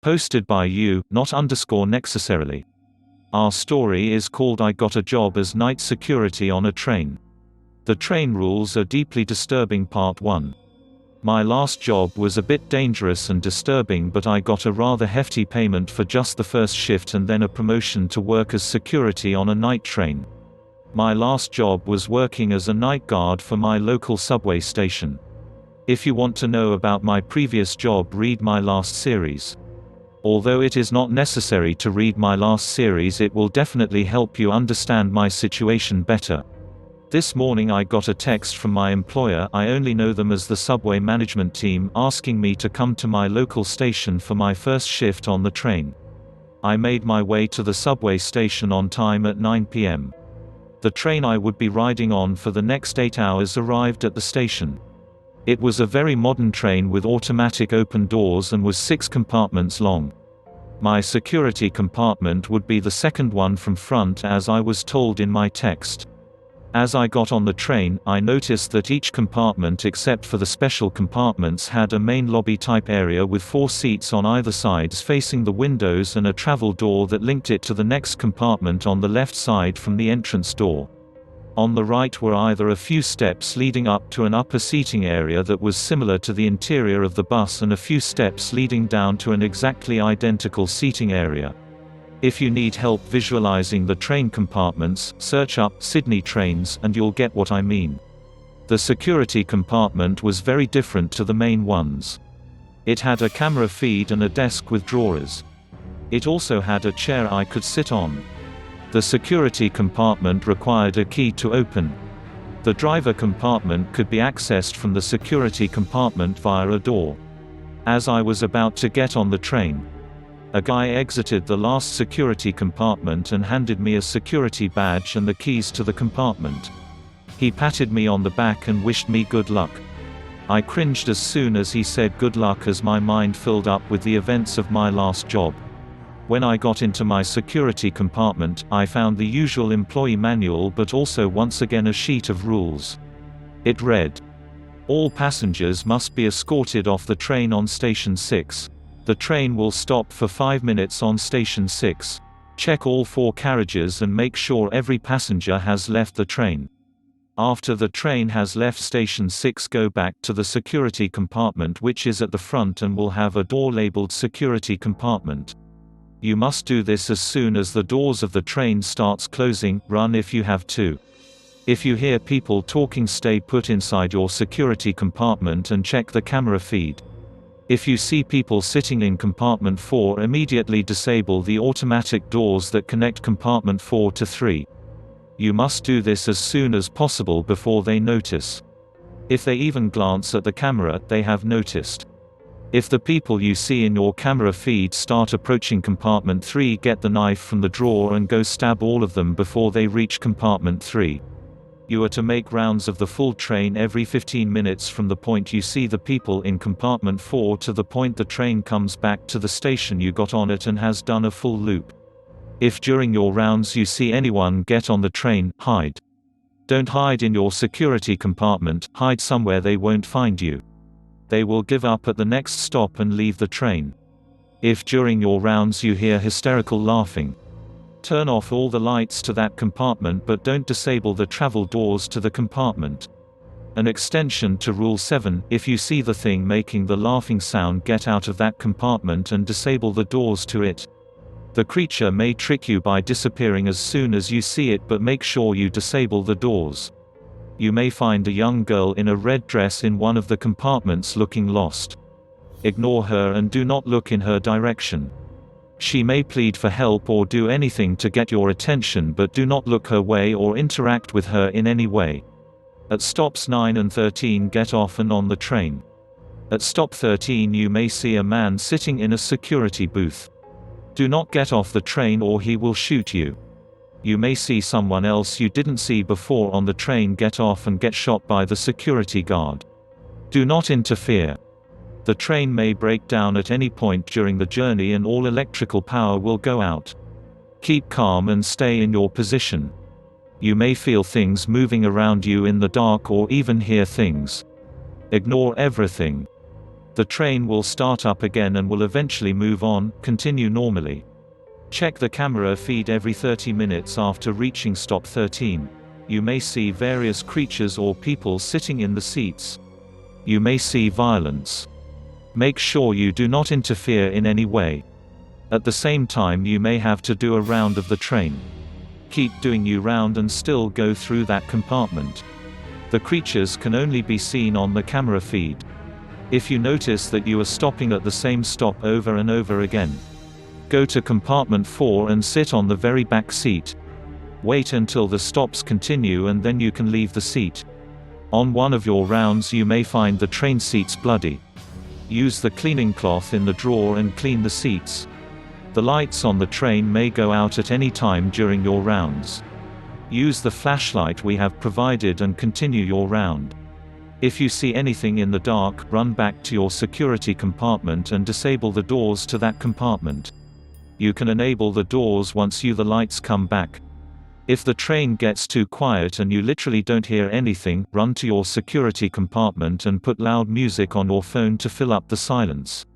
Posted by you, not underscore necessarily. Our story is called I Got a Job as Night Security on a Train. The Train Rules Are Deeply Disturbing Part 1. My last job was a bit dangerous and disturbing, but I got a rather hefty payment for just the first shift and then a promotion to work as security on a night train. My last job was working as a night guard for my local subway station. If you want to know about my previous job, read my last series. Although it is not necessary to read my last series, it will definitely help you understand my situation better. This morning I got a text from my employer, I only know them as the subway management team, asking me to come to my local station for my first shift on the train. I made my way to the subway station on time at 9 p.m. The train I would be riding on for the next 8 hours arrived at the station. It was a very modern train with automatic open doors and was 6 compartments long. My security compartment would be the second one from front, as I was told in my text. As I got on the train, I noticed that each compartment except for the special compartments had a main lobby-type area with 4 seats on either sides facing the windows and a travel door that linked it to the next compartment on the left side from the entrance door. On the right were either a few steps leading up to an upper seating area that was similar to the interior of the bus and a few steps leading down to an exactly identical seating area. If you need help visualizing the train compartments, search up Sydney trains and you'll get what I mean. The security compartment was very different to the main ones. It had a camera feed and a desk with drawers. It also had a chair I could sit on. The security compartment required a key to open. The driver compartment could be accessed from the security compartment via a door. As I was about to get on the train, a guy exited the last security compartment and handed me a security badge and the keys to the compartment. He patted me on the back and wished me good luck. I cringed as soon as he said good luck, as my mind filled up with the events of my last job. When I got into my security compartment, I found the usual employee manual, but also once again a sheet of rules. It read, "All passengers must be escorted off the train on Station 6. The train will stop for 5 minutes on Station 6. Check all 4 carriages and make sure every passenger has left the train. After the train has left Station 6, go back to the security compartment which is at the front and will have a door labeled Security Compartment. You must do this as soon as the doors of the train starts closing. Run if you have to. If you hear people talking, stay put inside your security compartment and check the camera feed. If you see people sitting in compartment 4, immediately disable the automatic doors that connect compartment 4 to 3. You must do this as soon as possible before they notice. If they even glance at the camera, they have noticed. If the people you see in your camera feed start approaching compartment 3, get the knife from the drawer and go stab all of them before they reach compartment 3. You are to make rounds of the full train every 15 minutes from the point you see the people in compartment 4 to the point the train comes back to the station you got on it and has done a full loop. If during your rounds you see anyone get on the train, hide. Don't hide in your security compartment, hide somewhere they won't find you. They will give up at the next stop and leave the train. If during your rounds you hear hysterical laughing, turn off all the lights to that compartment, but don't disable the travel doors to the compartment. An extension to Rule 7, if you see the thing making the laughing sound, get out of that compartment and disable the doors to it. The creature may trick you by disappearing as soon as you see it, but make sure you disable the doors. You may find a young girl in a red dress in one of the compartments looking lost. Ignore her and do not look in her direction. She may plead for help or do anything to get your attention, but do not look her way or interact with her in any way. At stops 9 and 13, get off and on the train. At stop 13 you may see a man sitting in a security booth. Do not get off the train or he will shoot you. You may see someone else you didn't see before on the train get off and get shot by the security guard. Do not interfere. The train may break down at any point during the journey and all electrical power will go out. Keep calm and stay in your position. You may feel things moving around you in the dark or even hear things. Ignore everything. The train will start up again and will eventually move on, continue normally. Check the camera feed every 30 minutes after reaching stop 13. You may see various creatures or people sitting in the seats. You may see violence. Make sure you do not interfere in any way. At the same time, you may have to do a round of the train. Keep doing your round and still go through that compartment. The creatures can only be seen on the camera feed. If you notice that you are stopping at the same stop over and over again, go to compartment 4 and sit on the very back seat. Wait until the stops continue and then you can leave the seat. On one of your rounds you may find the train seats bloody. Use the cleaning cloth in the drawer and clean the seats. The lights on the train may go out at any time during your rounds. Use the flashlight we have provided and continue your round. If you see anything in the dark, run back to your security compartment and disable the doors to that compartment. You can enable the doors once the lights come back. If the train gets too quiet and you literally don't hear anything, run to your security compartment and put loud music on your phone to fill up the silence.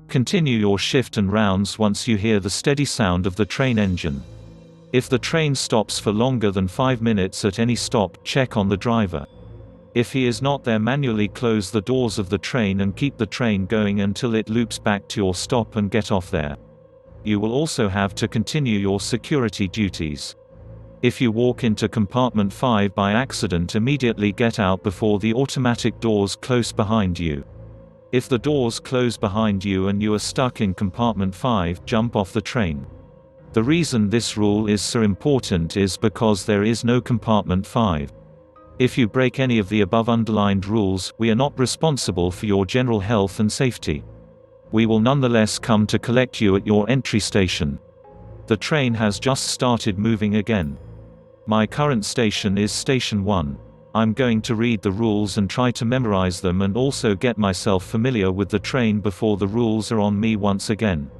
Continue your shift and rounds once you hear the steady sound of the train engine. If the train stops for longer than 5 minutes at any stop, check on the driver. If he is not there, manually close the doors of the train and keep the train going until it loops back to your stop and get off there. You will also have to continue your security duties. If you walk into compartment 5 by accident, immediately get out before the automatic doors close behind you. If the doors close behind you and you are stuck in compartment 5, jump off the train. The reason this rule is so important is because there is no compartment 5. If you break any of the above underlined rules, we are not responsible for your general health and safety. We will nonetheless come to collect you at your entry station. The train has just started moving again. My current station is Station 1. I'm going to read the rules and try to memorize them and also get myself familiar with the train before the rules are on me once again.